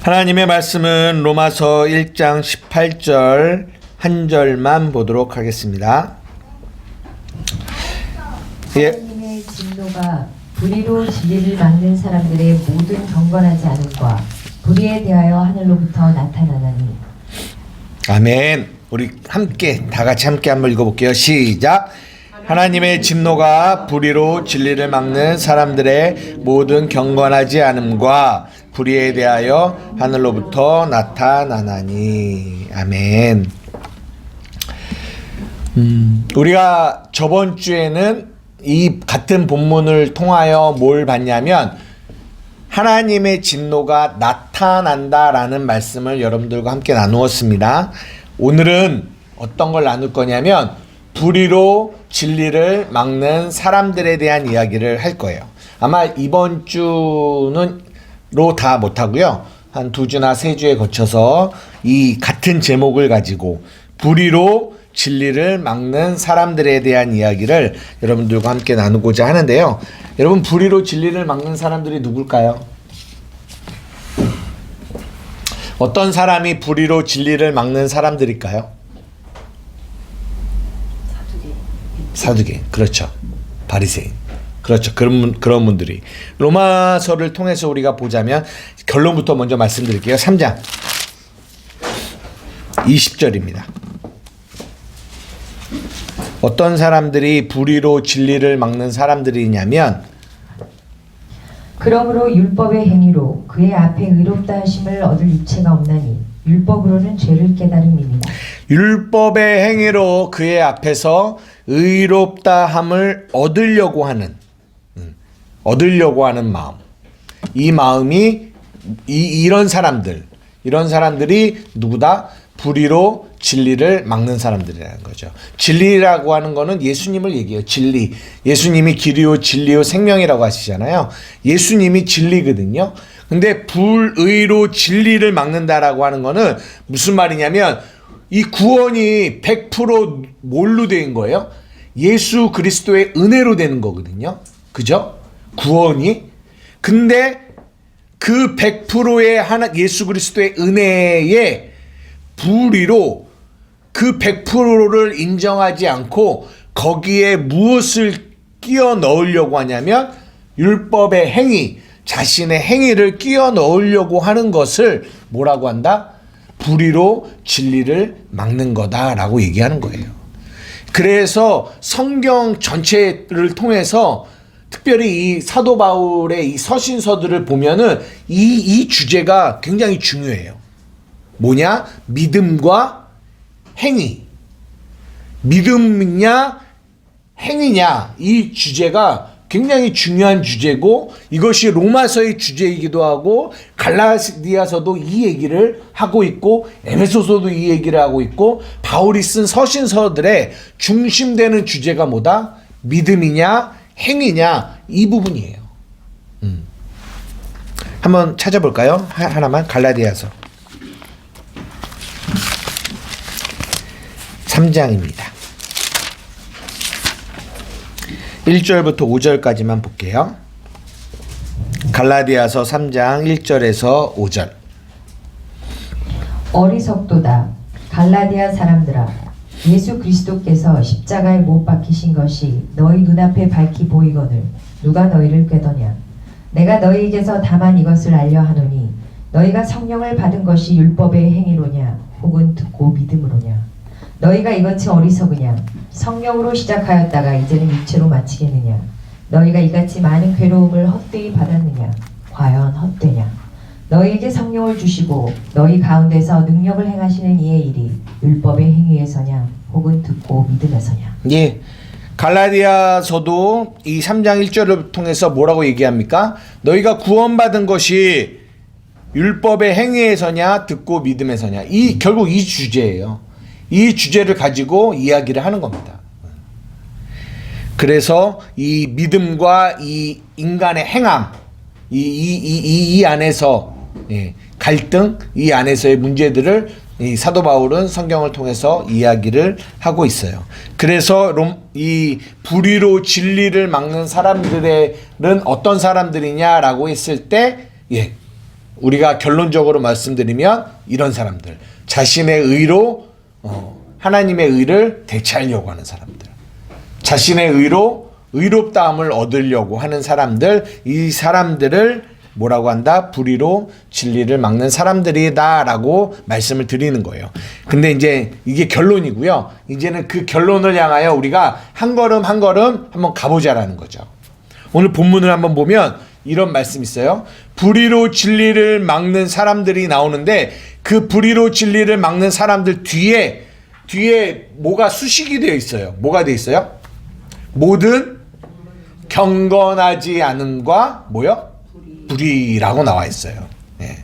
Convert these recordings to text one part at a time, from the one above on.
하나님의 말씀은 로마서 1장 18절 한 절만 보도록 하겠습니다. 하나님의 진노가 불의로 진리를 막는 사람들의 모든 경건하지 않음과 불의에 대하여 하늘로부터 나타나나니. 아멘. 우리 함께 다 같이 함께 한번 읽어볼게요. 시작. 하나님의 진노가 불의로 진리를 막는 사람들의 모든 경건하지 않음과 불의에 대하여 하늘로부터 나타나나니. 아멘. 우리가 저번 주에는 이 같은 본문을 통하여 뭘 봤냐면 하나님의 진노가 나타난다라는 말씀을 여러분들과 함께 나누었습니다. 오늘은 어떤 걸 나눌 거냐면 불의로 진리를 막는 사람들에 대한 이야기를 할 거예요. 아마 이번 주는 다 못하고요. 한 2주나 3주에 거쳐서 이 같은 제목을 가지고 불의로 진리를 막는 사람들에 대한 이야기를 여러분들과 함께 나누고자 하는데요. 여러분, 불의로 진리를 막는 사람들이 누굴까요? 어떤 사람이 불의로 진리를 막는 사람들일까요? 사두개. 그렇죠. 바리새인. 그렇죠. 그런 분들이. 로마서를 통해서 우리가 보자면 결론부터 먼저 말씀드릴게요. 3장 20절입니다. 어떤 사람들이 불의로 진리를 막는 사람들이냐면 그러므로 율법의 행위로 그의 앞에 의롭다 하심을 얻을 이체가 없나니 율법으로는 죄를 깨달음이니라. 율법의 행위로 그의 앞에서 의롭다 함을 얻으려고 하는 마음. 이 마음이 이런 사람들이 누구다? 불의로 진리를 막는 사람들이라는 거죠. 진리라고 하는 거는 예수님을 얘기해요. 진리. 예수님이 길이요 진리요 생명이라고 하시잖아요. 예수님이 진리거든요. 근데 불의로 진리를 막는다라고 하는 거는 무슨 말이냐면 이 구원이 100% 뭘로 된 거예요? 예수 그리스도의 은혜로 되는 거거든요. 그죠? 구원이. 근데 그 100%의 예수 그리스도의 은혜에 불의로 그 100%를 인정하지 않고 거기에 무엇을 끼워 넣으려고 하냐면 율법의 행위, 자신의 행위를 끼워 넣으려고 하는 것을 뭐라고 한다? 불의로 진리를 막는 거다라고 얘기하는 거예요. 그래서 성경 전체를 통해서 특별히 이 사도 바울의 이 서신서들을 보면은 이 주제가 굉장히 중요해요. 뭐냐? 믿음과 행위. 믿음이냐 행위냐, 이 주제가 굉장히 중요한 주제고 이것이 로마서의 주제이기도 하고 갈라디아서도 이 얘기를 하고 있고 에베소서도 이 얘기를 하고 있고 바울이 쓴 서신서들의 중심되는 주제가 뭐다? 믿음이냐 행위냐, 이 부분이에요. 한번 찾아볼까요? 하나만. 갈라디아서 3장입니다. 1절부터 5절까지만 볼게요. 갈라디아서 3장 1절에서 5절. 어리석도다. 갈라디아 사람들아, 예수 그리스도께서 십자가에 못 박히신 것이 너희 눈앞에 밝히 보이거늘 누가 너희를 꾀더냐. 내가 너희에게서 다만 이것을 알려 하노니 너희가 성령을 받은 것이 율법의 행위로냐 혹은 듣고 믿음으로냐. 너희가 이같이 어리석으냐. 성령으로 시작하였다가 이제는 육체로 마치겠느냐. 너희가 이같이 많은 괴로움을 헛되이 받았느냐. 과연 헛되냐. 너희에게 성령을 주시고 너희 가운데서 능력을 행하시는 이의 일이 율법의 행위에서냐 혹은 듣고 믿음에서냐. 예, 갈라디아서도 이 3장 1절을 통해서 뭐라고 얘기합니까? 너희가 구원받은 것이 율법의 행위에서냐 듣고 믿음에서냐. 결국 이 주제예요. 이 주제를 가지고 이야기를 하는 겁니다. 그래서 이 믿음과 이 인간의 행함, 이 안에서 갈등, 이 안에서의 문제들을 이 사도 바울은 성경을 통해서 이야기를 하고 있어요. 그래서 이 불의로 진리를 막는 사람들은 어떤 사람들이냐라고 했을 때, 우리가 결론적으로 말씀드리면 이런 사람들, 자신의 의로 하나님의 의를 대체하려고 하는 사람들, 자신의 의로 의롭다함을 얻으려고 하는 사람들, 이 사람들을 뭐라고 한다? 불의로 진리를 막는 사람들이다라고 말씀을 드리는 거예요. 근데 이제 이게 결론이고요. 이제는 그 결론을 향하여 우리가 한 걸음 한 걸음 한번 가보자라는 거죠. 오늘 본문을 한번 보면 이런 말씀이 있어요. 불의로 진리를 막는 사람들이 나오는데 그 불의로 진리를 막는 사람들 뒤에 뭐가 수식이 되어 있어요. 뭐가 되어 있어요? 모든 경건하지 않음과 뭐요? 불의라고 나와 있어요. 예.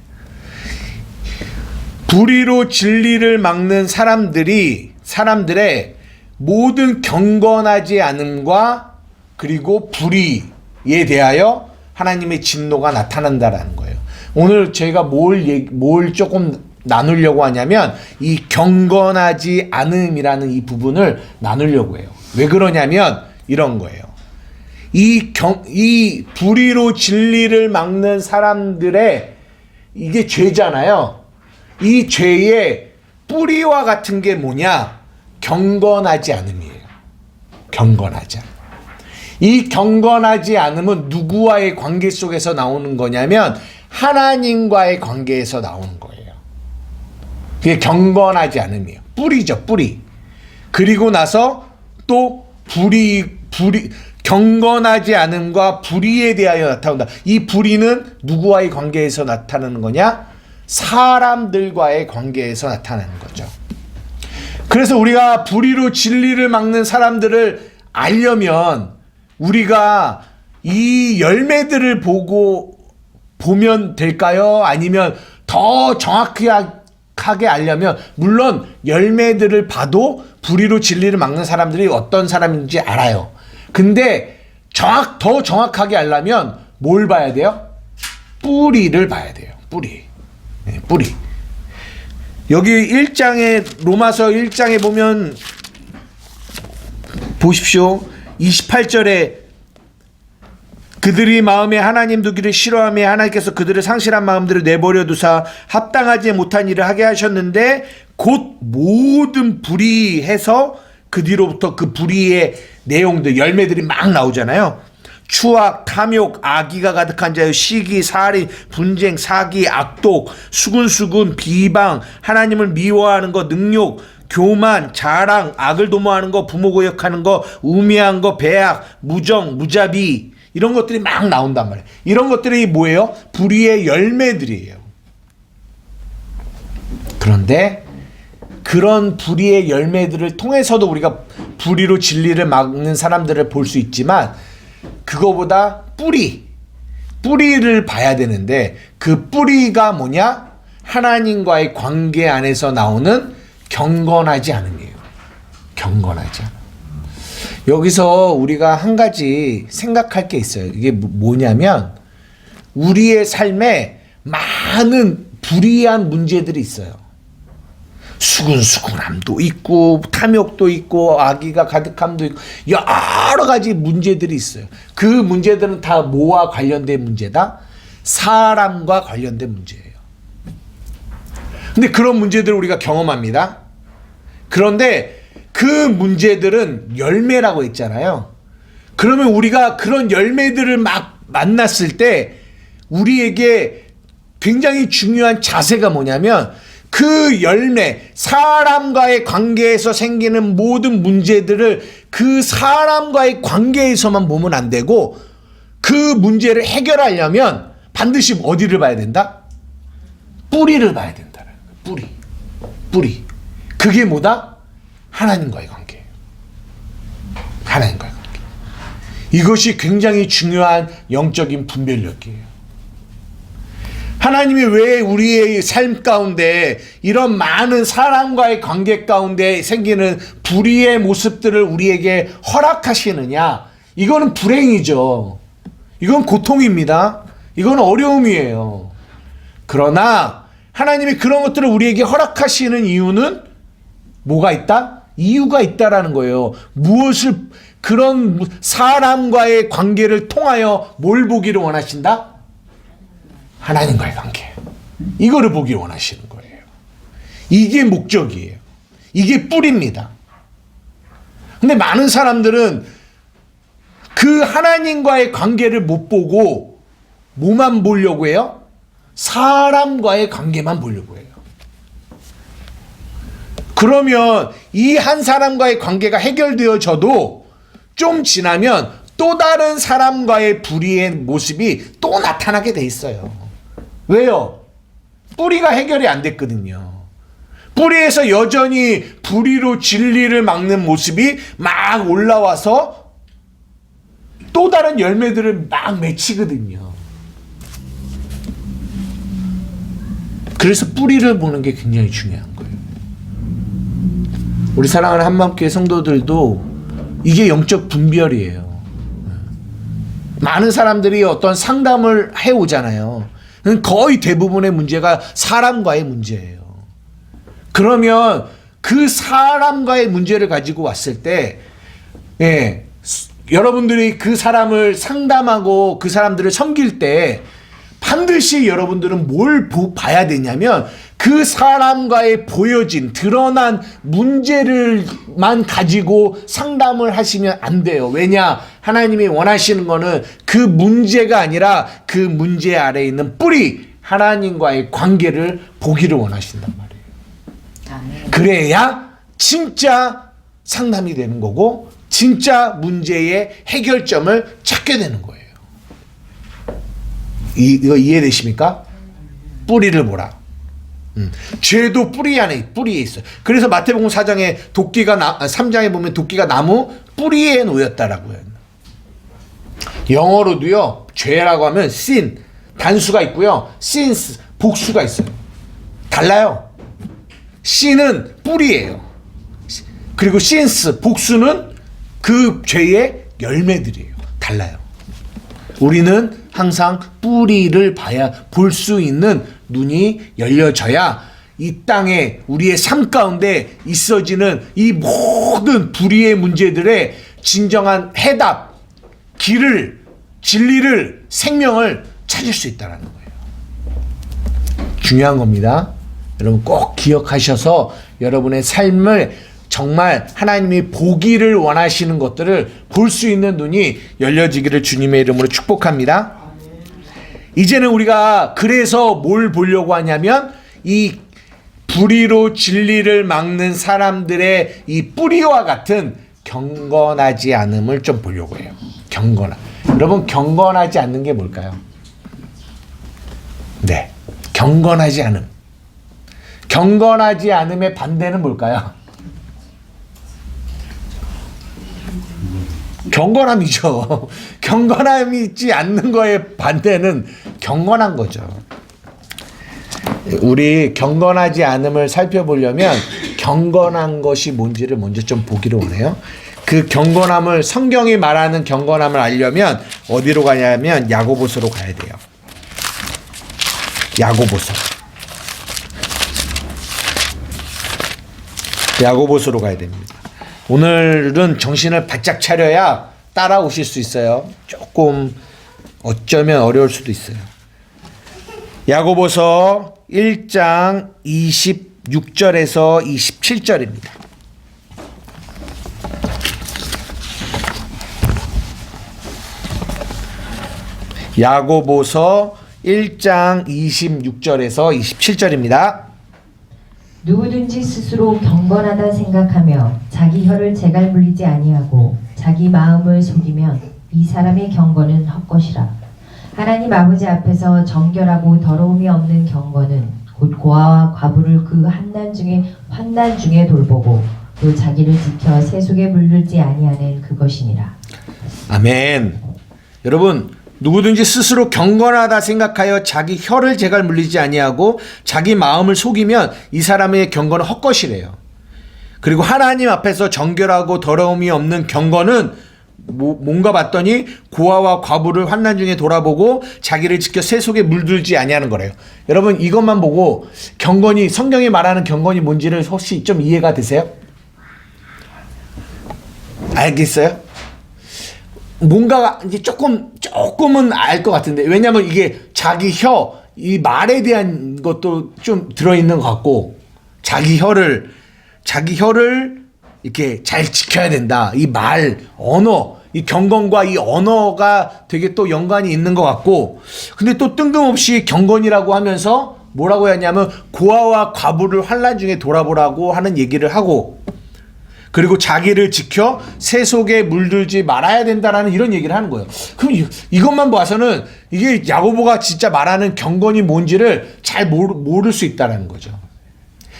불의로 진리를 막는 사람들의 모든 경건하지 않음과 그리고 불의에 대하여 하나님의 진노가 나타난다라는 거예요. 오늘 저희가 뭘 조금 나누려고 하냐면 이 경건하지 않음이라는 이 부분을 나누려고 해요. 왜 그러냐면 이런 거예요. 이 불의로 진리를 막는 사람들의 이게 죄잖아요. 이 죄의 뿌리와 같은 게 뭐냐? 경건하지 않음이에요. 경건하지 않음. 이 경건하지 않음은 누구와의 관계 속에서 나오는 거냐면 하나님과의 관계에서 나오는 거예요. 그게 경건하지 않음이에요. 뿌리죠, 뿌리. 그리고 나서 또 경건하지 않음과 불의에 대하여 나타난다. 이 불의는 누구와의 관계에서 나타나는 거냐? 사람들과의 관계에서 나타나는 거죠. 그래서 우리가 불의로 진리를 막는 사람들을 알려면 우리가 이 열매들을 보면 될까요? 아니면 더 정확하게 알려면 물론 열매들을 봐도 불의로 진리를 막는 사람들이 어떤 사람인지 알아요. 근데 더 정확하게 알려면 뭘 봐야 돼요? 뿌리를 봐야 돼요. 뿌리. 네, 뿌리. 여기 로마서 1장에 보면 보십시오. 28절에 그들이 마음에 하나님 두기를 싫어하며 하나님께서 그들의 상실한 마음들을 내버려 두사 합당하지 못한 일을 하게 하셨는데 곧 모든 불의해서 그 뒤로부터 그 불의의 내용들, 열매들이 막 나오잖아요. 추악, 탐욕, 악의가 가득한 자여, 시기, 살인, 분쟁, 사기, 악독, 수군수군, 비방, 하나님을 미워하는 것, 능욕, 교만, 자랑, 악을 도모하는 거, 부모 고역하는 거, 우매한 거, 배악, 무정, 무자비, 이런 것들이 막 나온단 말이에요. 이런 것들이 뭐예요? 불의의 열매들이에요. 그런데 그런 불의의 열매들을 통해서도 우리가 불의로 진리를 막는 사람들을 볼 수 있지만 그거보다 뿌리를 봐야 되는데 그 뿌리가 뭐냐? 하나님과의 관계 안에서 나오는 경건하지 않음이에요. 경건하지 않음. 여기서 우리가 한 가지 생각할 게 있어요. 이게 뭐냐면 우리의 삶에 많은 불의한 문제들이 있어요. 수군수군함도 있고 탐욕도 있고 악의가 가득함도 있고 여러 가지 문제들이 있어요. 그 문제들은 다 뭐와 관련된 문제다? 사람과 관련된 문제예요. 근데 그런 문제들을 우리가 경험합니다. 그런데 그 문제들은 열매라고 했잖아요. 그러면 우리가 그런 열매들을 막 만났을 때 우리에게 굉장히 중요한 자세가 뭐냐면 그 열매, 사람과의 관계에서 생기는 모든 문제들을 그 사람과의 관계에서만 보면 안 되고 그 문제를 해결하려면 반드시 어디를 봐야 된다? 뿌리를 봐야 된다는 거예요. 뿌리. 그게 뭐다? 하나님과의 관계예요. 하나님과의 관계. 이것이 굉장히 중요한 영적인 분별력이에요. 하나님이 왜 우리의 삶 가운데 이런 많은 사람과의 관계 가운데 생기는 불의의 모습들을 우리에게 허락하시느냐? 이거는 불행이죠. 이건 고통입니다. 이건 어려움이에요. 그러나 하나님이 그런 것들을 우리에게 허락하시는 이유는 뭐가 있다? 이유가 있다라는 거예요. 그런 사람과의 관계를 통하여 뭘 보기를 원하신다? 하나님과의 관계. 이거를 보길 원하시는 거예요. 이게 목적이에요. 이게 뿌리입니다. 근데 많은 사람들은 그 하나님과의 관계를 못 보고 뭐만 보려고 해요? 사람과의 관계만 보려고 해요. 그러면 이 한 사람과의 관계가 해결되어져도 좀 지나면 또 다른 사람과의 불의의 모습이 또 나타나게 돼 있어요. 왜요? 뿌리가 해결이 안 됐거든요. 뿌리에서 여전히 불의로 진리를 막는 모습이 막 올라와서 또 다른 열매들을 막 맺히거든요. 그래서 뿌리를 보는 게 굉장히 중요한 거예요. 우리 사랑하는 한마음교회 성도들도 이게 영적 분별이에요. 많은 사람들이 어떤 상담을 해오잖아요. 거의 대부분의 문제가 사람과의 문제예요. 그러면 그 사람과의 문제를 가지고 왔을 때, 여러분들이 그 사람을 상담하고 그 사람들을 섬길 때 반드시 여러분들은 뭘 봐야 되냐면 그 사람과의 보여진 드러난 문제를만 가지고 상담을 하시면 안 돼요. 왜냐? 하나님이 원하시는 거는 그 문제가 아니라 그 문제 아래에 있는 뿌리, 하나님과의 관계를 보기를 원하신단 말이에요. 그래야 진짜 상담이 되는 거고 진짜 문제의 해결점을 찾게 되는 거예요. 이거 이해되십니까? 뿌리를 보라. 죄도 뿌리에 있어요. 그래서 마태복음 4장에 3장에 보면 도끼가 나무 뿌리에 놓였다라고요. 영어로도요, 죄라고 하면 sin 단수가 있고요, sins 복수가 있어요. 달라요. sin은 뿌리예요. 그리고 sins 복수는 그 죄의 열매들이에요. 달라요. 우리는 항상 뿌리를 볼 수 있는 눈이 열려져야 이 땅에 우리의 삶 가운데 있어지는 이 모든 불의의 문제들의 진정한 해답, 길을, 진리를, 생명을 찾을 수 있다는 거예요. 중요한 겁니다. 여러분 꼭 기억하셔서 여러분의 삶을 정말 하나님이 보기를 원하시는 것들을 볼 수 있는 눈이 열려지기를 주님의 이름으로 축복합니다. 이제는 우리가 그래서 뭘 보려고 하냐면 이 불의로 진리를 막는 사람들의 이 뿌리와 같은 경건하지 않음을 좀 보려고 해요. 여러분 경건하지 않는 게 뭘까요? 네, 경건하지 않음. 경건하지 않음의 반대는 뭘까요? 경건함이죠. 경건함이지 않는 거에 반대는 경건한 거죠. 우리 경건하지 않음을 살펴보려면 경건한 것이 뭔지를 먼저 좀 보기를 원해요. 그 경건함을, 성경이 말하는 경건함을 알려면 어디로 가냐면 야고보서로 가야 돼요. 야고보서로 가야 됩니다. 오늘은 정신을 바짝 차려야 따라오실 수 있어요. 조금 어쩌면 어려울 수도 있어요. 야고보서 1장 26절에서 27절입니다. 야고보서 1장 26절에서 27절입니다. 누구든지 스스로 경건하다 생각하며 자기 혀를 제갈 물리지 아니하고 자기 마음을 속이면 이 사람의 경건은 헛것이라. 하나님 아버지 앞에서 정결하고 더러움이 없는 경건은 곧 고아와 과부를 그 환난 중에 돌보고 또 자기를 지켜 세속에 물들지 아니하는 그것이니라. 아멘. 여러분, 누구든지 스스로 경건하다 생각하여 자기 혀를 제갈 물리지 아니하고 자기 마음을 속이면 이 사람의 경건은 헛것이래요. 그리고 하나님 앞에서 정결하고 더러움이 없는 경건은 뭔가 봤더니 고아와 과부를 환난 중에 돌아보고 자기를 지켜 세속에 물들지 아니하는 거래요. 여러분 이것만 보고 경건이, 성경이 말하는 경건이 뭔지를 혹시 좀 이해가 되세요? 알겠어요? 뭔가 이제 조금은 알 것 같은데, 왜냐면 이게 자기 혀, 이 말에 대한 것도 좀 들어있는 것 같고, 자기 혀를 이렇게 잘 지켜야 된다. 이 말, 언어, 이 경건과 이 언어가 되게 또 연관이 있는 것 같고, 근데 또 뜬금없이 경건이라고 하면서 뭐라고 했냐면 고아와 과부를 환난 중에 돌아보라고 하는 얘기를 하고, 그리고 자기를 지켜 새 속에 물들지 말아야 된다라는 이런 얘기를 하는 거예요. 그럼 이것만 봐서는 이게 야고보가 진짜 말하는 경건이 뭔지를 잘 모를 수 있다는 거죠.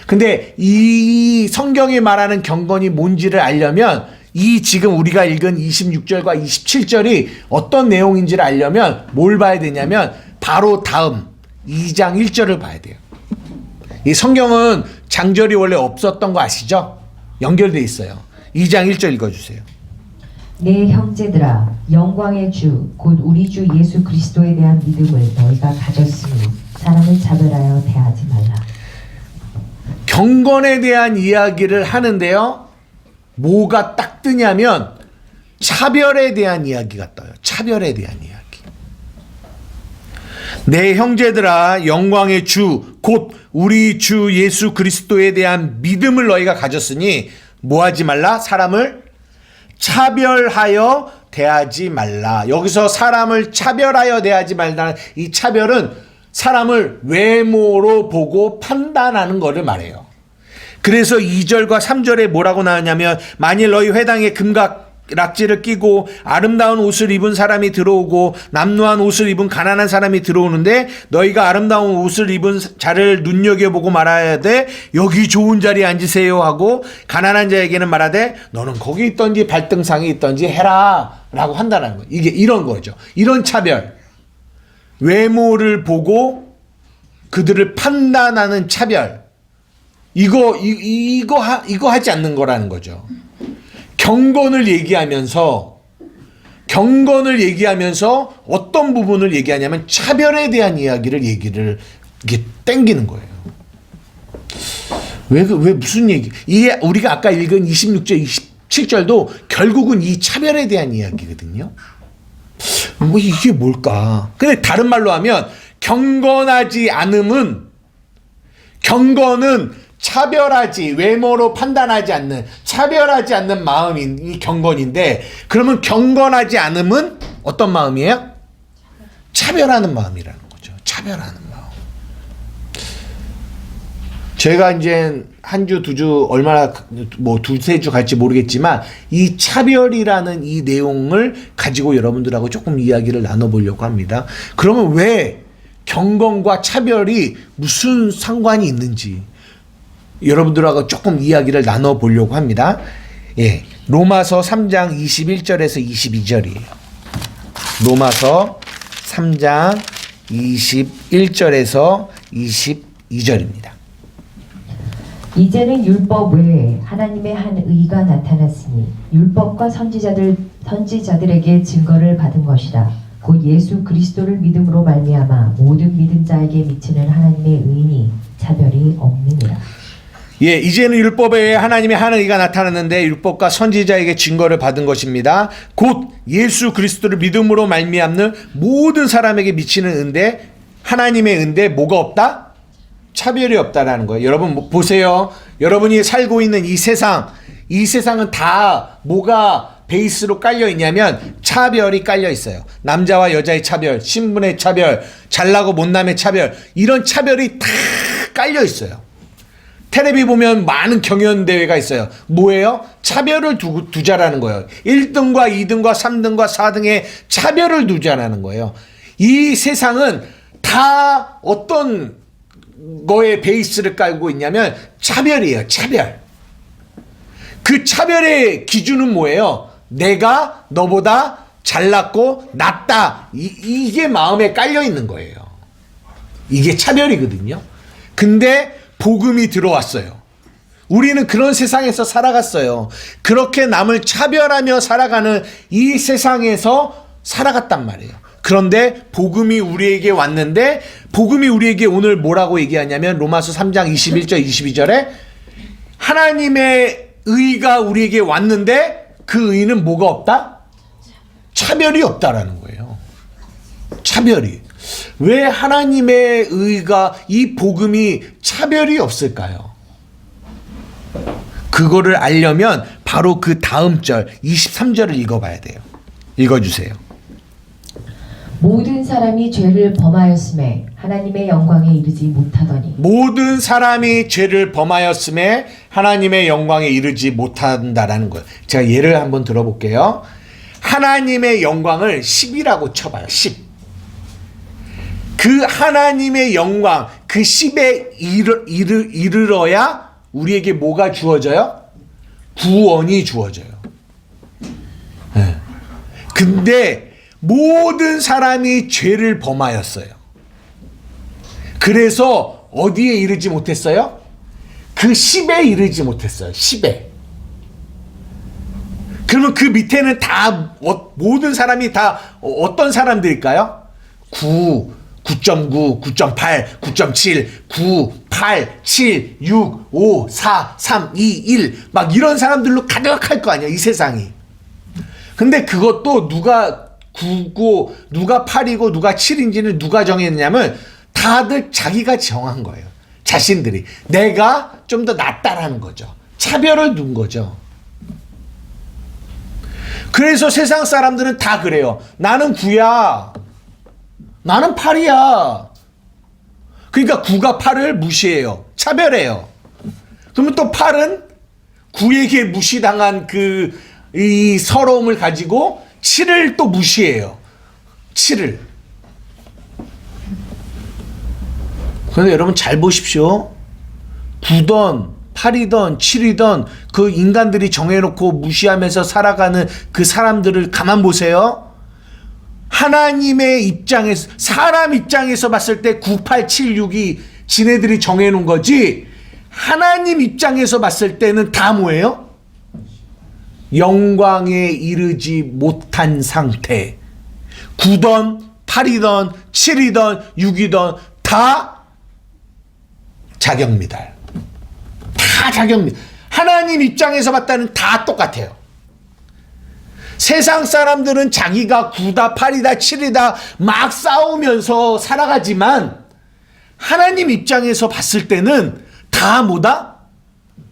근데 이 성경이 말하는 경건이 뭔지를 알려면 이 지금 우리가 읽은 26절과 27절이 어떤 내용인지를 알려면 뭘 봐야 되냐면 바로 다음 2장 1절을 봐야 돼요. 이 성경은 장절이 원래 없었던 거 아시죠? 연결돼 있어요. 2장 1절 읽어주세요. 내 형제들아, 영광의 주 곧 우리 주 예수 그리스도에 대한 믿음을 너희가 가졌으니 사람을 차별하여 대하지 말라. 경건에 대한 이야기를 하는데요, 뭐가 딱 뜨냐면 차별에 대한 이야기가 떠요. 차별에 대한 이야기. 내 형제들아, 영광의 주 곧 우리 주 예수 그리스도에 대한 믿음을 너희가 가졌으니 뭐하지 말라? 사람을 차별하여 대하지 말라. 여기서 사람을 차별하여 대하지 말라는 이 차별은 사람을 외모로 보고 판단하는 것을 말해요. 그래서 2절과 3절에 뭐라고 나왔냐면 만일 너희 회당에 금각락지를 끼고 아름다운 옷을 입은 사람이 들어오고 남루한 옷을 입은 가난한 사람이 들어오는데 너희가 아름다운 옷을 입은 자를 눈여겨보고 말아야 돼. 여기 좋은 자리에 앉으세요 하고 가난한 자에게는 말하되 너는 거기 있던지 발등상에 있던지 해라 라고 한다는 거예요. 이게 이런 거죠. 이런 차별, 외모를 보고 그들을 판단하는 차별, 이거 하지 않는 거라는 거죠. 경건을 얘기하면서 어떤 부분을 얘기하냐면 차별에 대한 이야기를 이게 땡기는 거예요. 왜 무슨 얘기? 이게 우리가 아까 읽은 26절, 27절도 결국은 이 차별에 대한 이야기거든요. 뭐 이게 뭘까? 근데 다른 말로 하면 경건은 차별하지, 외모로 판단하지 않는, 차별하지 않는 마음이 경건인데, 그러면 경건하지 않음은 어떤 마음이에요? 차별하는 마음이라는 거죠. 차별하는 마음. 제가 이제 한 주, 두 주, 얼마나, 두세 주 갈지 모르겠지만, 이 차별이라는 이 내용을 가지고 여러분들하고 조금 이야기를 나눠보려고 합니다. 그러면 왜 경건과 차별이 무슨 상관이 있는지, 여러분들하고 조금 이야기를 나눠보려고 합니다. 예, 로마서 3장 21절에서 22절이에요. 로마서 3장 21절에서 22절입니다. 이제는 율법 외에 하나님의 한 의가 나타났으니 율법과 선지자들에게 증거를 받은 것이라. 곧 예수 그리스도를 믿음으로 말미암아 모든 믿은 자에게 미치는 하나님의 의니 차별이 없느니라. 예, 이제는 율법에 하나님의 한 의가 나타났는데 율법과 선지자에게 증거를 받은 것입니다. 곧 예수 그리스도를 믿음으로 말미암는 모든 사람에게 미치는 은데, 하나님의 은데 뭐가 없다? 차별이 없다라는 거예요. 여러분 보세요. 여러분이 살고 있는 이 세상은 다 뭐가 베이스로 깔려 있냐면 차별이 깔려 있어요. 남자와 여자의 차별, 신분의 차별, 잘나고 못남의 차별, 이런 차별이 다 깔려 있어요. 텔레비 보면 많은 경연대회가 있어요. 뭐예요? 차별을 두자라는 거예요. 1등과 2등과 3등과 4등의 차별을 두자라는 거예요. 이 세상은 다 어떤 거에 베이스를 깔고 있냐면 차별이에요. 차별. 그 차별의 기준은 뭐예요? 내가 너보다 잘났고 낫다. 이게 마음에 깔려 있는 거예요. 이게 차별이거든요. 근데 복음이 들어왔어요. 우리는 그런 세상에서 살아갔어요. 그렇게 남을 차별하며 살아가는 이 세상에서 살아갔단 말이에요. 그런데 복음이 우리에게 왔는데, 복음이 우리에게 오늘 뭐라고 얘기하냐면 로마서 3장 21절 22절에 하나님의 의가 우리에게 왔는데 그 의는 뭐가 없다? 차별이 없다라는 거예요. 차별이. 왜 하나님의 의가 이 복음이 차별이 없을까요? 그거를 알려면 바로 그 다음 절 23절을 읽어봐야 돼요. 읽어주세요. 모든 사람이 죄를 범하였음에 하나님의 영광에 이르지 못하더니 모든 사람이 죄를 범하였음에 하나님의 영광에 이르지 못한다라는 거예요. 제가 예를 한번 들어볼게요. 하나님의 영광을 10이라고 쳐봐요. 10. 그 하나님의 영광, 그 10에 이르러야 우리에게 뭐가 주어져요? 구원이 주어져요. 네. 근데 모든 사람이 죄를 범하였어요. 그래서 어디에 이르지 못했어요? 그 10에 이르지 못했어요. 10에. 그러면 그 밑에는 다 모든 사람이 다 어떤 사람들일까요? 9, 9.9, 9.8, 9.7, 9, 8, 7, 6, 5, 4, 3, 2, 1 막 이런 사람들로 가득할 거 아니야, 이 세상이. 근데 그것도 누가 9고 누가 8이고 누가 7인지는 누가 정했냐면 다들 자기가 정한 거예요. 자신들이. 내가 좀 더 낫다라는 거죠. 차별을 둔 거죠. 그래서 세상 사람들은 다 그래요. 나는 9야. 나는 8이야. 그러니까 9가 8을 무시해요. 차별해요. 그러면 또 8은 9에게 무시당한 이 서러움을 가지고 7을 또 무시해요. 7을. 그런데 여러분 잘 보십시오. 9던 8이던 7이던 그 인간들이 정해놓고 무시하면서 살아가는 그 사람들을 가만 보세요. 하나님의 입장에서, 사람 입장에서 봤을 때 9, 8, 7, 6이 지네들이 정해놓은 거지, 하나님 입장에서 봤을 때는 다 뭐예요? 영광에 이르지 못한 상태. 9던 8이던 7이던 6이던 다 자격미달. 다 자격미달. 하나님 입장에서 봤다는 다 똑같아요. 세상 사람들은 자기가 9다 8이다 7이다 막 싸우면서 살아가지만 하나님 입장에서 봤을 때는 다 뭐다?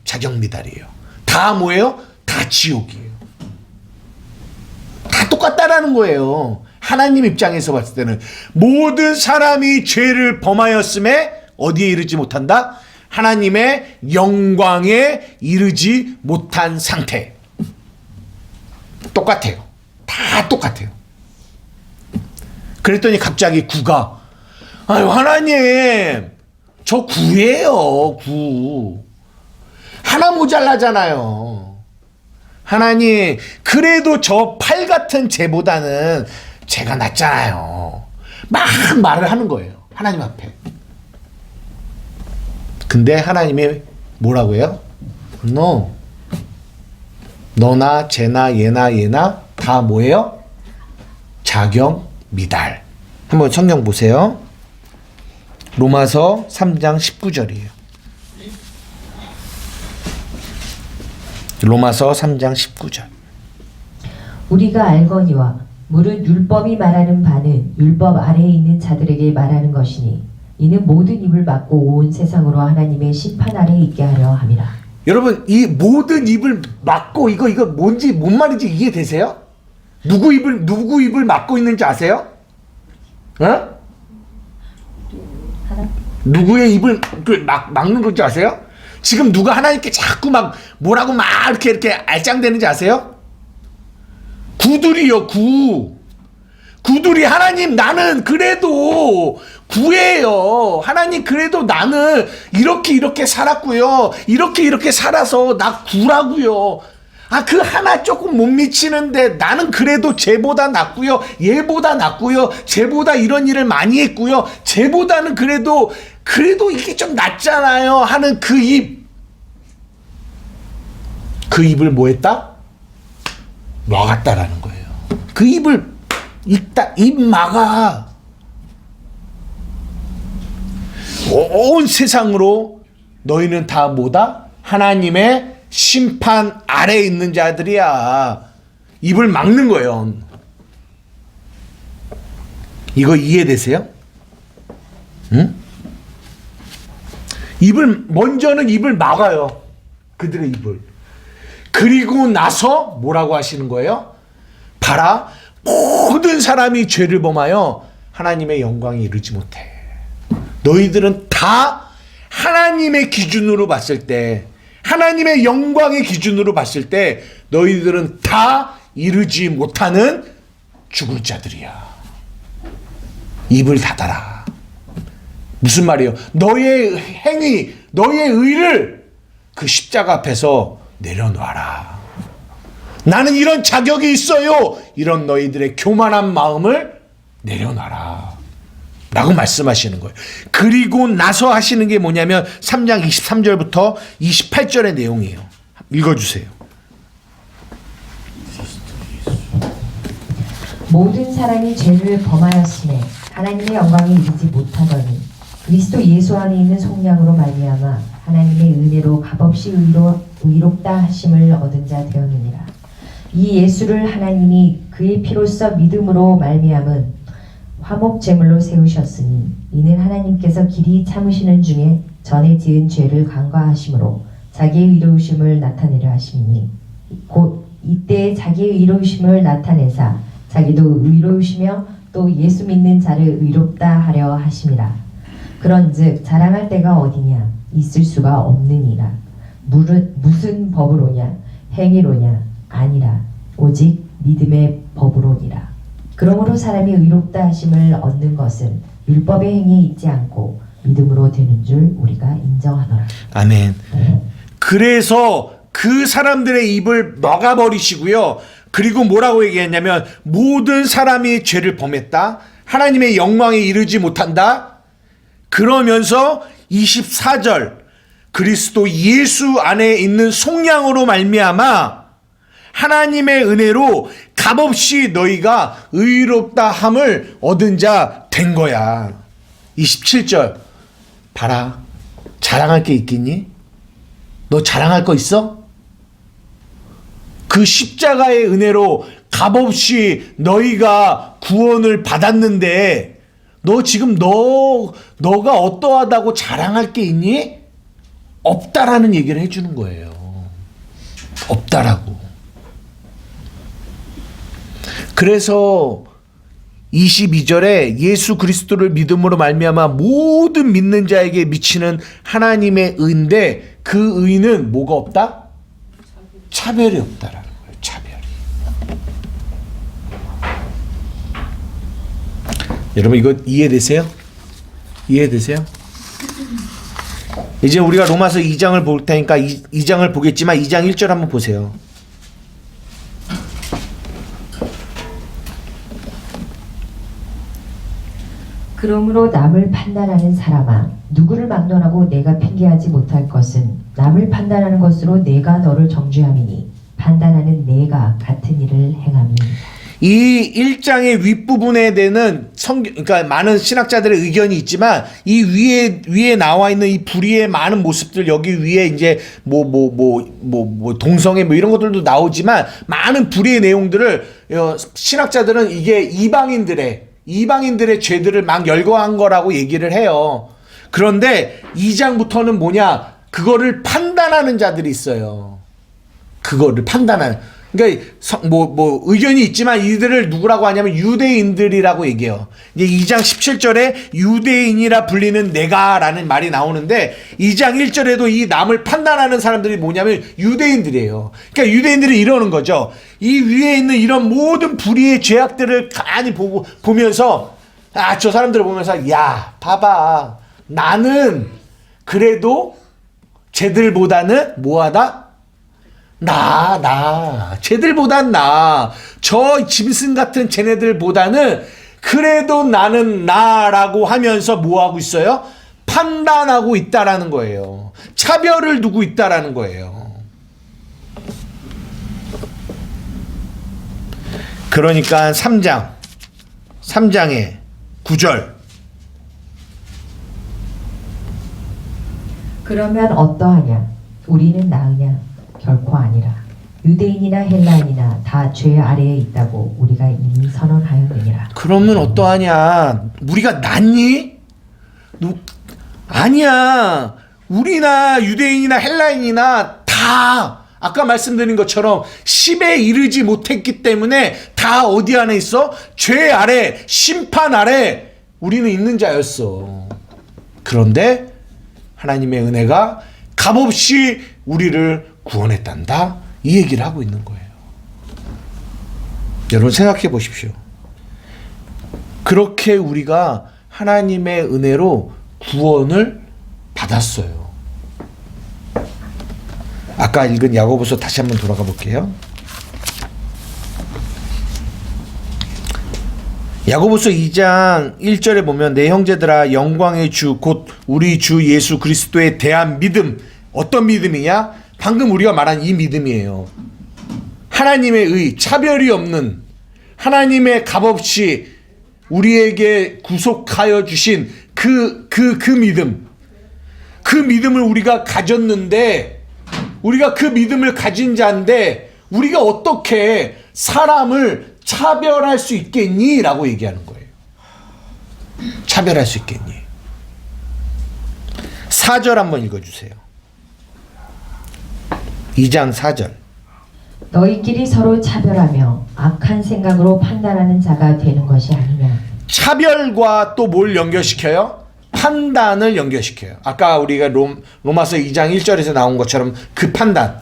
자격미달이에요. 다 뭐예요? 다 지옥이에요. 다 똑같다라는 거예요. 하나님 입장에서 봤을 때는 모든 사람이 죄를 범하였음에 어디에 이르지 못한다? 하나님의 영광에 이르지 못한 상태. 똑같아요. 다 똑같아요. 그랬더니 갑자기 9가 아유 하나님 저 9예요. 9. 하나 모자라잖아요. 하나님 그래도 저 8 같은 쟤보다는 제가 낫잖아요. 막 말을 하는 거예요. 하나님 앞에. 근데 하나님이 뭐라고 해요? No. 너나 쟤나 얘나 다 뭐예요? 자격 미달. 한번 성경 보세요. 로마서 3장 19절이에요. 로마서 3장 19절. 우리가 알거니와 물은 율법이 말하는 바는 율법 아래에 있는 자들에게 말하는 것이니 이는 모든 입을 막고 온 세상으로 하나님의 심판 아래에 있게 하려 함이라. 여러분 이 모든 입을 막고 이거 뭔지 뭔 말인지 이해되세요? 누구 입을 막고 있는지 아세요? 어? 누구의 입을 막는 건지 아세요? 지금 누가 하나님께 자꾸 막 뭐라고 막 이렇게 알짱대는지 아세요? 구들이요. 구들이 하나님 나는 그래도 9예요. 하나님 그래도 나는 이렇게 살았고요. 이렇게 살아서 나 9라고요. 아, 그 하나 조금 못 미치는데 나는 그래도 쟤보다 낫고요. 얘보다 낫고요. 쟤보다 이런 일을 많이 했고요. 쟤보다는 그래도 이게 좀 낫잖아요. 하는 그 입. 그 입을 뭐 했다? 막았다라는 거예요. 그 입을 입 막아. 온 세상으로 너희는 다 뭐다? 하나님의 심판 아래에 있는 자들이야. 입을 막는 거예요. 이거 이해되세요? 응? 먼저는 입을 막아요. 그들의 입을. 그리고 나서 뭐라고 하시는 거예요? 봐라, 모든 사람이 죄를 범하여 하나님의 영광에 이르지 못해. 너희들은 다 하나님의 기준으로 봤을 때, 하나님의 영광의 기준으로 봤을 때 너희들은 다 이르지 못하는 죽을 자들이야. 입을 닫아라. 무슨 말이에요? 너의 행위, 너의 의를 그 십자가 앞에서 내려놓아라. 나는 이런 자격이 있어요. 이런 너희들의 교만한 마음을 내려놔라 라고 말씀하시는 거예요. 그리고 나서 하시는 게 뭐냐면 3장 23절부터 28절의 내용이에요. 읽어주세요. 모든 사람이 죄를 범하였음에 하나님의 영광에 이르지 못하더니 그리스도 예수 안에 있는 속량으로 말미암아 하나님의 은혜로 값없이 의롭다 하심을 얻은 자 되었느니라. 이 예수를 하나님이 그의 피로써 믿음으로 말미암은 화목 제물로 세우셨으니 이는 하나님께서 길이 참으시는 중에 전에 지은 죄를 간과하심으로 자기의 의로우심을 나타내려 하심이니 곧 이때 자기의 의로우심을 나타내사 자기도 의로우시며 또 예수 믿는 자를 의롭다 하려 하심이라. 그런즉 자랑할 때가 어디냐? 있을 수가 없느니라. 무슨 법으로냐? 행위로냐? 아니라 오직 믿음의 법으로니라. 그러므로 사람이 의롭다 하심을 얻는 것은 율법의 행위에 있지 않고 믿음으로 되는 줄 우리가 인정하노라. 아멘. 그래서 그 사람들의 입을 막아버리시고요. 그리고 뭐라고 얘기했냐면 모든 사람이 죄를 범했다. 하나님의 영광에 이르지 못한다. 그러면서 24절 그리스도 예수 안에 있는 속량으로 말미암아 하나님의 은혜로 값없이 너희가 의롭다 함을 얻은 자 된 거야. 27절 봐라. 자랑할 게 있겠니? 너 자랑할 거 있어? 그 십자가의 은혜로 값없이 너희가 구원을 받았는데 너 지금 너가 어떠하다고 자랑할 게 있니? 없다라는 얘기를 해주는 거예요. 없다라고. 그래서 22절에 예수 그리스도를 믿음으로 말미암아 모든 믿는 자에게 미치는 하나님의 의인데 그 의는 뭐가 없다? 차별이 없다라는 거예요. 차별이. 여러분 이거 이해되세요? 이해되세요? 이제 우리가 로마서 2장을 볼 테니까 2장을 보겠지만 2장 1절 한번 보세요. 그러므로 남을 판단하는 사람아 누구를 막론하고 내가 핑계하지 못할 것은 남을 판단하는 것으로 내가 너를 정죄함이니 판단하는 내가 같은 일을 행함이니. 이 1장의 윗부분에 대한 그러니까 많은 신학자들의 의견이 있지만 이 위에 나와 있는 이 불의의 많은 모습들 여기 위에 이제 동성애 뭐 이런 것들도 나오지만 많은 불의의 내용들을 신학자들은 이게 이방인들의 죄들을 막 열거한 거라고 얘기를 해요. 그런데 2장부터는 뭐냐? 그거를 판단하는 자들이 있어요. 그거를 판단하는. 그러니까 의견이 있지만 이들을 누구라고 하냐면 유대인들이라고 얘기해요. 이제 2장 17절에 유대인이라 불리는 내가라는 말이 나오는데 2장 1절에도 이 남을 판단하는 사람들이 뭐냐면 유대인들이에요. 그러니까 유대인들이 이러는 거죠. 이 위에 있는 이런 모든 불의의 죄악들을 가만히 보면서 저 사람들을 보면서 야 봐봐 나는 그래도 쟤들보다는 뭐하다? 쟤들보단 저 짐승 같은 쟤네들보다는 그래도 나는 나라고 하면서 뭐하고 있어요? 판단하고 있다라는 거예요. 차별을 두고 있다라는 거예요. 그러니까 3장의 9절 그러면 어떠하냐? 우리는 나으냐? 결코 아니라. 유대인이나 헬라인이나 다 죄 아래에 있다고 우리가 이미 선언하였느니라. 그러면 어떠하냐? 우리가 낫니? 아니야. 우리나 유대인이나 헬라인이나 다 아까 말씀드린 것처럼 10에 이르지 못했기 때문에 다 어디 안에 있어? 죄 아래, 심판 아래 우리는 있는 자였어. 그런데 하나님의 은혜가 값없이 우리를 구원했단다. 이 얘기를 하고 있는 거예요. 여러분 생각해 보십시오. 그렇게 우리가 하나님의 은혜로 구원을 받았어요. 아까 읽은 야고보서 다시 한번 돌아가 볼게요. 야고보서 2장 1절에 보면 내 형제들아 영광의 주 곧 우리 주 예수 그리스도에 대한 믿음. 어떤 믿음이냐? 방금 우리가 말한 이 믿음이에요. 하나님의 의, 차별이 없는 하나님의 값없이 우리에게 구속하여 주신 그 믿음. 그 믿음을 우리가 가졌는데, 우리가 그 믿음을 가진 자인데 우리가 어떻게 사람을 차별할 수 있겠니? 라고 얘기하는 거예요. 차별할 수 있겠니? 4절 한번 읽어주세요. 2장 4절. 너희끼리 서로 차별하며 악한 생각으로 판단하는 자가 되는 것이 아니냐. 차별과 또 뭘 연결시켜요? 판단을 연결시켜요. 아까 우리가 로마서 2장 1절에서 나온 것처럼 그 판단.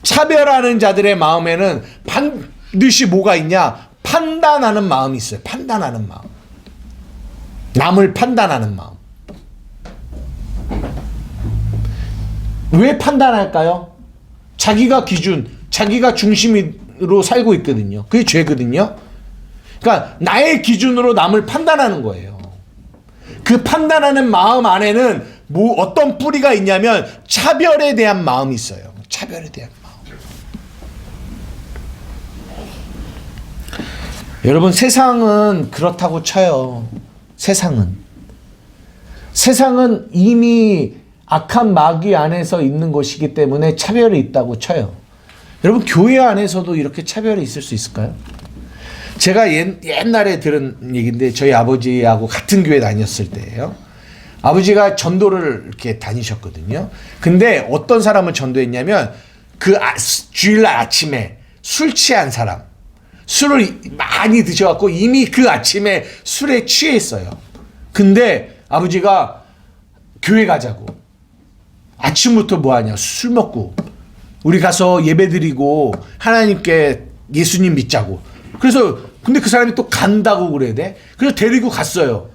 차별하는 자들의 마음에는 반드시 뭐가 있냐? 판단하는 마음이 있어요. 판단하는 마음. 남을 판단하는 마음. 왜 판단할까요? 자기가 기준, 자기가 중심으로 살고 있거든요. 그게 죄거든요. 그러니까 나의 기준으로 남을 판단하는 거예요. 그 판단하는 마음 안에는 어떤 뿌리가 있냐면 차별에 대한 마음이 있어요. 차별에 대한 마음. 여러분 세상은 그렇다고 쳐요. 세상은 이미 악한 마귀 안에서 있는 것이기 때문에 차별이 있다고 쳐요. 여러분 교회 안에서도 이렇게 차별이 있을 수 있을까요? 제가 옛날에 들은 얘기인데 저희 아버지하고 같은 교회 다녔을 때예요. 아버지가 전도를 이렇게 다니셨거든요. 근데 어떤 사람을 전도했냐면 주일날 아침에 술 취한 사람, 술을 많이 드셔갖고 이미 그 아침에 술에 취해 있어요. 근데 아버지가 교회 가자고. 아침부터 뭐하냐? 술 먹고 우리 가서 예배드리고 하나님께 예수님 믿자고. 그래서 근데 그 사람이 또 간다고 그래야 돼. 그래서 데리고 갔어요.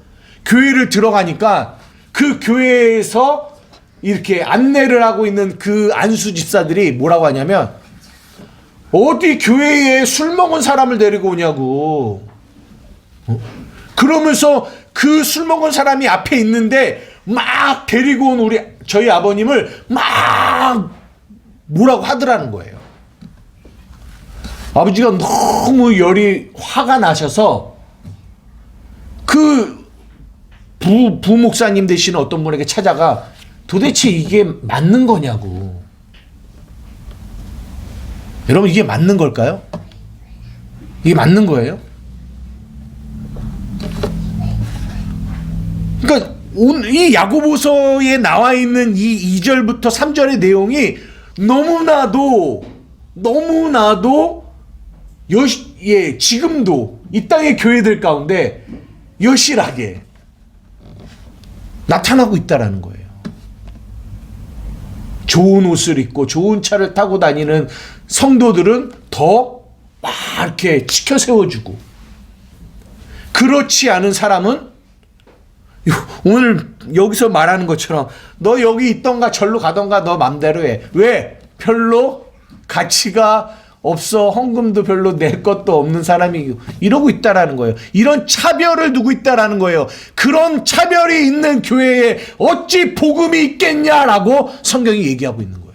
교회를 들어가니까 그 교회에서 이렇게 안내를 하고 있는 그 안수 집사들이 뭐라고 하냐면 어디 교회에 술 먹은 사람을 데리고 오냐고. 그러면서 그 술 먹은 사람이 앞에 있는데 막 데리고 온 저희 아버님을 막 뭐라고 하더라는 거예요. 아버지가 너무 화가 나셔서 그 부목사님 되시는 어떤 분에게 찾아가 도대체 이게 맞는 거냐고. 여러분 이게 맞는 걸까요? 이게 맞는 거예요? 그러니까 이 야고보서에 나와 있는 이 2절부터 3절의 내용이 너무나도 지금도 이 땅의 교회들 가운데 여실하게 나타나고 있다라는 거예요. 좋은 옷을 입고 좋은 차를 타고 다니는 성도들은 더 막 이렇게 치켜 세워주고, 그렇지 않은 사람은 오늘 여기서 말하는 것처럼 너 여기 있던가 절로 가던가 너 맘대로 해. 왜? 별로 가치가 없어. 헌금도 별로 낼 것도 없는 사람이 이러고 있다라는 거예요. 이런 차별을 두고 있다라는 거예요. 그런 차별이 있는 교회에 어찌 복음이 있겠냐라고 성경이 얘기하고 있는 거예요.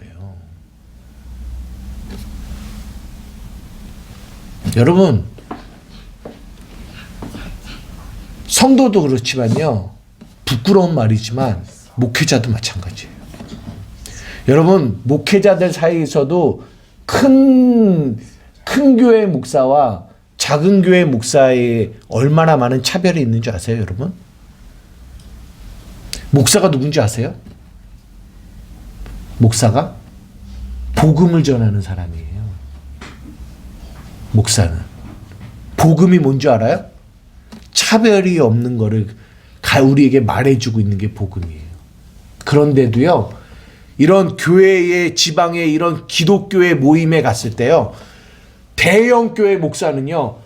여러분, 성도도 그렇지만요, 부끄러운 말이지만 목회자도 마찬가지예요. 여러분, 목회자들 사이에서도 큰 교회 목사와 작은 교회 목사에 얼마나 많은 차별이 있는 줄 아세요, 여러분? 목사가 누군지 아세요? 목사가 복음을 전하는 사람이에요. 목사는 복음이 뭔지 알아요? 차별이 없는 거를 우리에게 말해주고 있는 게 복음이에요. 그런데도요, 이런 교회의 지방의 이런 기독교의 모임에 갔을 때요, 대형 교회 목사는요,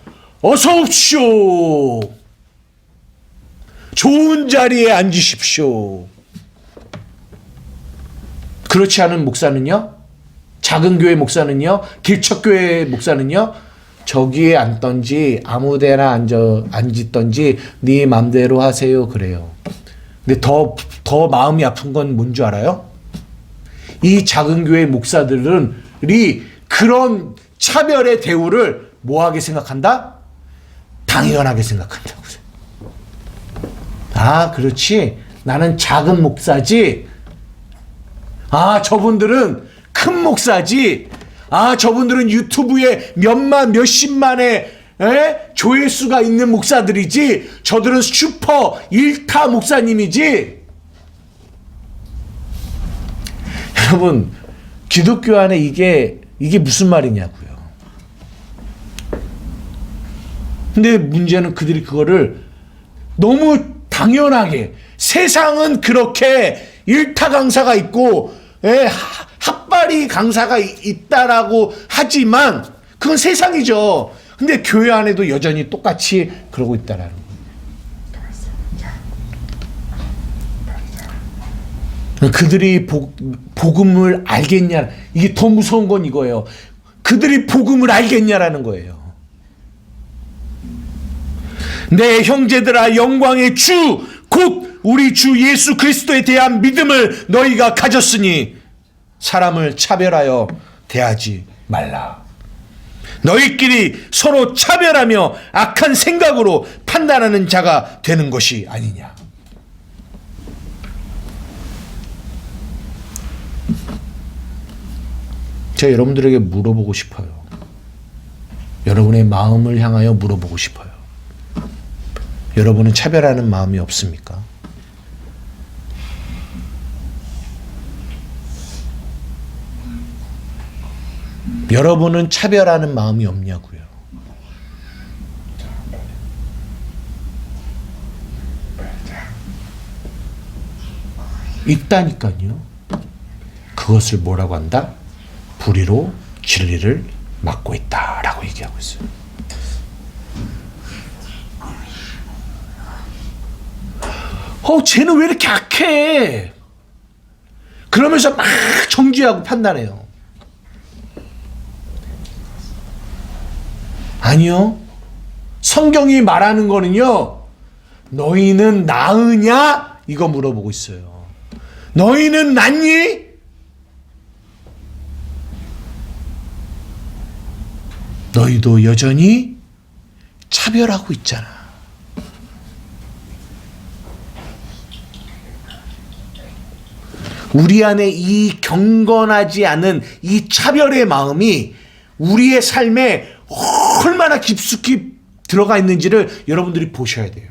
어서 오십시오. 좋은 자리에 앉으십시오. 그렇지 않은 목사는요, 작은 교회 목사는요, 길척교회 목사는요, 저기에 앉던지 아무데나 앉았던지 네 맘대로 하세요 그래요. 근데 더 마음이 아픈 건 뭔지 알아요? 이 작은 교회 목사들이 그런 차별의 대우를 뭐하게 생각한다? 당연하게 생각한다고. 아, 그렇지. 나는 작은 목사지. 아, 저분들은 큰 목사지. 아, 저분들은 유튜브에 몇십만의 조회수가 있는 목사들이지. 저들은 슈퍼 1타 목사님이지. 여러분, 기독교 안에 이게 무슨 말이냐고요. 근데 문제는 그들이 그거를 너무 당연하게, 세상은 그렇게 1타 강사가 있고 핫바리 강사가 있다라고 하지만 그건 세상이죠. 근데 교회 안에도 여전히 똑같이 그러고 있다라는 거예요. 그들이 복음을 알겠냐, 이게 더 무서운 건 이거예요. 그들이 복음을 알겠냐라는 거예요. 내 형제들아, 영광의 주 곧 우리 주 예수 그리스도에 대한 믿음을 너희가 가졌으니 사람을 차별하여 대하지 말라. 너희끼리 서로 차별하며 악한 생각으로 판단하는 자가 되는 것이 아니냐. 제가 여러분들에게 물어보고 싶어요. 여러분의 마음을 향하여 물어보고 싶어요. 여러분은 차별하는 마음이 없습니까? 여러분은 차별하는 마음이 없냐고요. 있다니까요. 그것을 뭐라고 한다? 불의로 진리를 막고 있다라고 얘기하고 있어요. 쟤는 왜 이렇게 악해? 그러면서 막 정죄하고 판단해요. 아니요. 성경이 말하는 거는요, 너희는 나으냐? 이거 물어보고 있어요. 너희는 낫니? 너희도 여전히 차별하고 있잖아. 우리 안에 이 경건하지 않은 이 차별의 마음이 우리의 삶에 얼마나 깊숙이 들어가 있는지를 여러분들이 보셔야 돼요.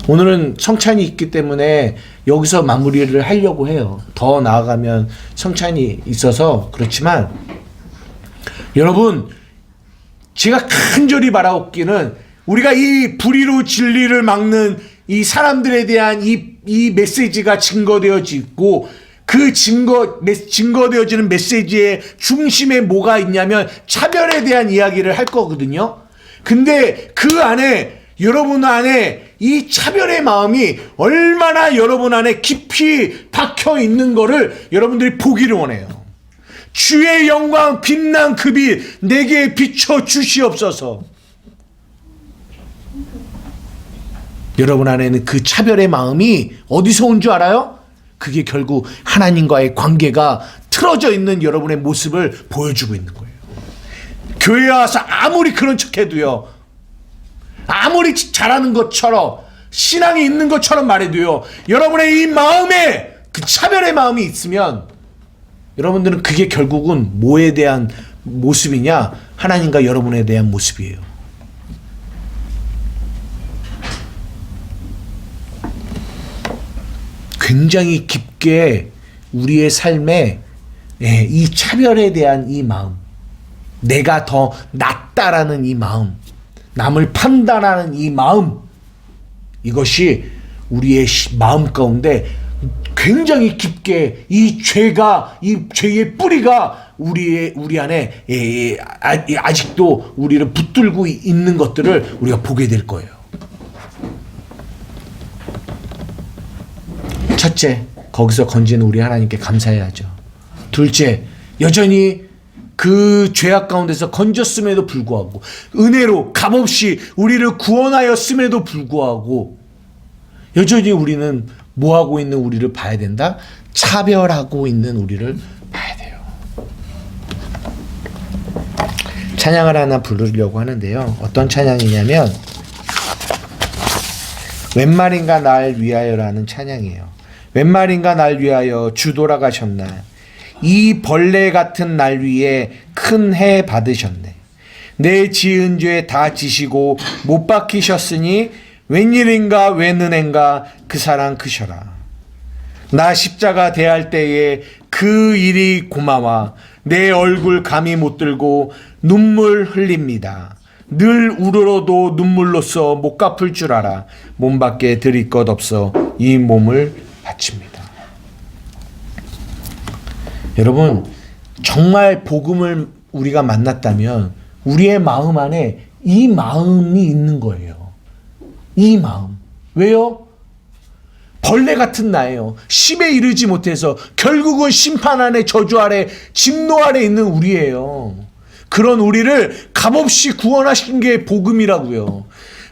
오늘은 성찬이 있기 때문에 여기서 마무리를 하려고 해요. 더 나아가면 성찬이 있어서 그렇지만, 여러분, 제가 간절히 바라옵기는 우리가 이 불의로 진리를 막는 이 사람들에 대한 이 메시지가 증거되어지고, 그 증거되어지는 메시지의 중심에 뭐가 있냐면 차별에 대한 이야기를 할 거거든요. 근데 그 안에, 여러분 안에 이 차별의 마음이 얼마나 여러분 안에 깊이 박혀 있는 거를 여러분들이 보기를 원해요. 주의 영광 빛난 그 빛 내게 비춰 주시옵소서. 여러분 안에는 그 차별의 마음이 어디서 온 줄 알아요? 그게 결국 하나님과의 관계가 틀어져 있는 여러분의 모습을 보여주고 있는 거예요. 교회에 와서 아무리 그런 척해도요, 아무리 잘하는 것처럼 신앙이 있는 것처럼 말해도요, 여러분의 이 마음에 그 차별의 마음이 있으면 여러분들은 그게 결국은 뭐에 대한 모습이냐? 하나님과 여러분에 대한 모습이에요. 굉장히 깊게 우리의 삶에 이 차별에 대한 이 마음, 내가 더 낫다라는 이 마음, 남을 판단하는 이 마음, 이것이 우리의 마음 가운데 굉장히 깊게 이 죄가, 이 죄의 뿌리가 우리 안에 아직도 우리를 붙들고 있는 것들을 우리가 보게 될 거예요. 첫째, 거기서 건지는 우리 하나님께 감사해야죠. 둘째, 여전히 그 죄악 가운데서 건졌음에도 불구하고 은혜로 값없이 우리를 구원하였음에도 불구하고 여전히 우리는 뭐하고 있는 우리를 봐야 된다? 차별하고 있는 우리를 봐야 돼요. 찬양을 하나 부르려고 하는데요. 어떤 찬양이냐면 웬 말인가 날 위하여라는 찬양이에요. 웬 말인가 날 위하여 주 돌아가셨나, 이 벌레 같은 날 위에 큰 해 받으셨네. 내 지은 죄 다 지시고 못 박히셨으니 웬일인가 웬 은혜인가 그 사랑 크셔라. 나 십자가 대할 때에 그 일이 고마워 내 얼굴 감히 못 들고 눈물 흘립니다. 늘 울어도 눈물로써 못 갚을 줄 알아 몸밖에 드릴 것 없어 이 몸을 바칩니다. 여러분, 정말 복음을 우리가 만났다면 우리의 마음 안에 이 마음이 있는 거예요. 이 마음. 왜요? 벌레 같은 나예요. 10에 이르지 못해서 결국은 심판 안에, 저주 아래, 진노 아래 있는 우리예요. 그런 우리를 값없이 구원하신 게 복음이라고요.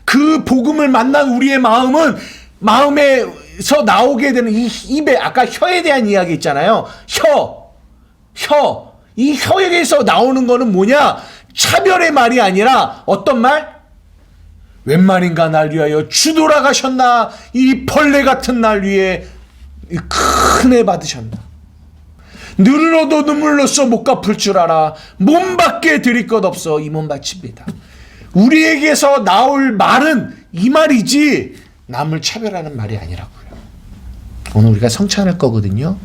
그 복음을 만난 우리의 마음은 마음에서 나오게 되는 이 입에, 아까 혀에 대한 이야기 있잖아요. 이 혀에서 나오는 거는 뭐냐? 차별의 말이 아니라 어떤 말? 웬 말인가 날 위하여 주 돌아가셨나, 이 벌레 같은 날 위에 큰 애 받으셨나. 늘어도 눈물로써 못 갚을 줄 알아 몸밖에 드릴 것 없어 이 몸 바칩니다. 우리에게서 나올 말은 이 말이지 남을 차별하는 말이 아니라고요. 오늘 우리가 성찬할 거거든요.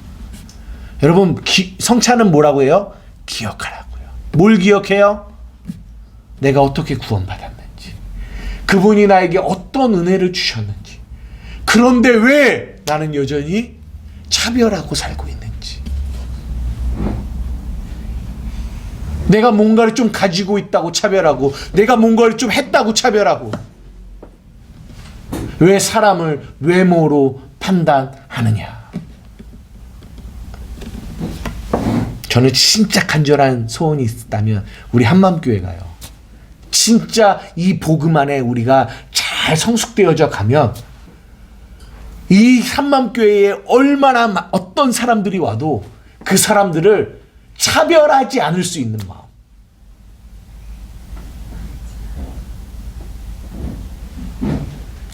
여러분, 성찬은 뭐라고 해요? 기억하라고요. 뭘 기억해요? 내가 어떻게 구원받았는지, 그분이 나에게 어떤 은혜를 주셨는지, 그런데 왜 나는 여전히 차별하고 살고 있는지, 내가 뭔가를 좀 가지고 있다고 차별하고, 내가 뭔가를 좀 했다고 차별하고, 왜 사람을 외모로 판단하느냐. 저는 진짜 간절한 소원이 있다면 우리 한마음교회 가요. 진짜 이 복음 안에 우리가 잘 성숙되어져 가면 이 한마음교회에 얼마나 어떤 사람들이 와도 그 사람들을 차별하지 않을 수 있는 마음.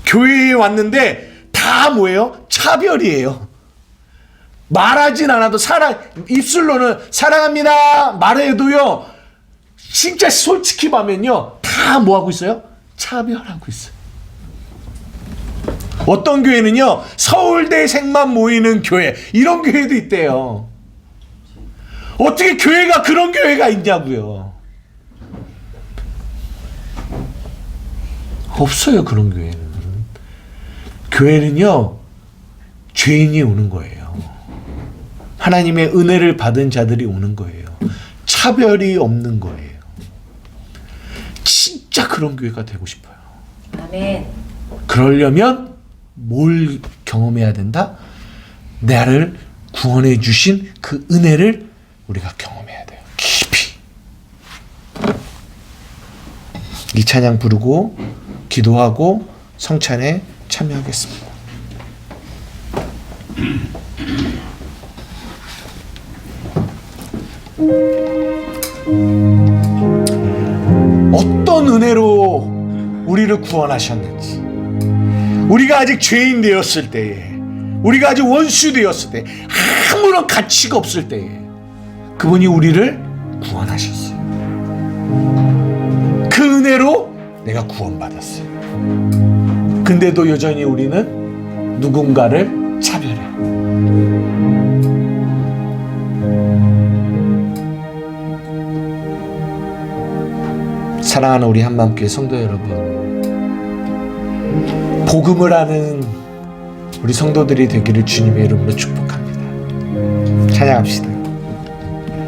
교회에 왔는데 다 뭐예요? 차별이에요. 말하진 않아도 입술로는 사랑합니다 말해도요, 진짜 솔직히 보면요, 다 뭐하고 있어요? 차별하고 있어요. 어떤 교회는요, 서울대생만 모이는 교회, 이런 교회도 있대요. 어떻게 교회가 그런 교회가 있냐고요. 없어요, 그런 교회는. 교회는요, 죄인이 오는 거예요. 하나님의 은혜를 받은 자들이 오는 거예요. 차별이 없는 거예요. 진짜 그런 교회가 되고 싶어요. 아멘. 그러려면 뭘 경험해야 된다? 나를 구원해 주신 그 은혜를 우리가 경험해야 돼요. 깊이. 이 찬양 부르고 기도하고 성찬에 참여하겠습니다. 어떤 은혜로 우리를 구원하셨는지, 우리가 아직 죄인 되었을 때에, 우리가 아직 원수 되었을 때, 아무런 가치가 없을 때에 그분이 우리를 구원하셨어요. 그 은혜로 내가 구원받았어요. 근데도 여전히 우리는 누군가를 차별해. 사랑하는 우리 한마음교회 성도 여러분, 복음을 아는 우리 성도들이 되기를 주님의 이름으로 축복합니다. 찬양합시다.